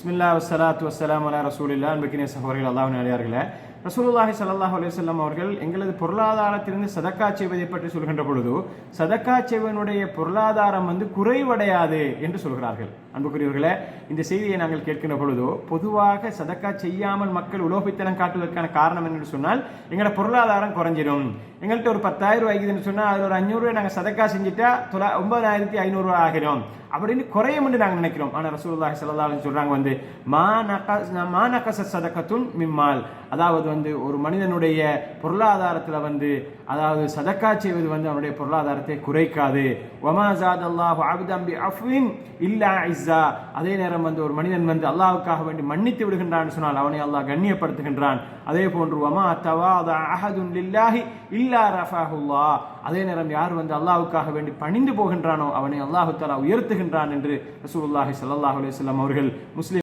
பிஸ்மில்லா வஸ்ஸலாத்து வஸ்ஸலாமு அலா ரசூலில்லாஹ். அன்பிற்கினிய சகோதரர்கள், அல்லாஹ்வின் அடியார்களே, ரசூலுல்லாஹி ஸல்லல்லாஹு அலைஹி வஸல்லம் அவர்கள் எங்களது பொருளாதாரத்திலிருந்து சதக்கா செய்வதை பற்றி சொல்கின்ற பொழுது, சதக்கா செய்வனுடைய பொருளாதாரம் குறைவடையாது என்று சொல்கிறார்கள். அன்புக்குரியவர்களே, இந்த செய்தியை நாங்கள் கேட்கின்ற பொழுது, பொதுவாக சதக்கா செய்யாமல் மக்கள் உலோபித்தனம் காட்டுவதற்கான காரணம் என்று சொன்னால், எங்களோட பொருளாதாரம் குறைஞ்சிடும். எங்கள்கிட்ட ஒரு 10,000 ரூபாய்க்குதுன்னு சொன்னால் அதில் ஒரு 500 ரூபாய் நாங்கள் சதக்கா செஞ்சுட்டா 9,500 ரூபாய் ஆகிடும் அப்படின்னு குறையும் என்று நாங்கள் நினைக்கிறோம். ஆனால் ரசூலுல்லாஹி ஸல்லல்லாஹு அலைஹி வஸல்லம் சொல்றாங்க மா நகஸ சதக்கத்துன் மிம்மால், அதாவது ஒரு மனிதனுடைய பொருளாதாரத்தில் அதாவது சதக்கா செய்வது அவனுடைய பொருளாதாரத்தை குறைக்காது. வமா ஜாதல்லாஹு அப்தன் பி அஃவின் இல்லா இஸ்ஸா, அதே நேரம் ஒரு மனிதன் அல்லாஹ்வுக்காக வேண்டி மன்னித்து விடுகின்றான் சொன்னால் அவனை அல்லாஹ் கண்ணியப்படுத்துகின்றான். அதே போன்று வமா தவாதா அஹதுன் லில்லாஹி இல்லா ரஃபஹுல்லாஹ், அதே நேரம் யார் அல்லாஹ்வுக்காக வேண்டி பணிந்து போகின்றானோ அவனை அல்லாஹ் தஆலா உயர்த்துகின்றான் என்று ரசூலுல்லாஹி ஸல்லல்லாஹு அலைஹி வஸல்லம் அவர்கள் முஸ்லிம்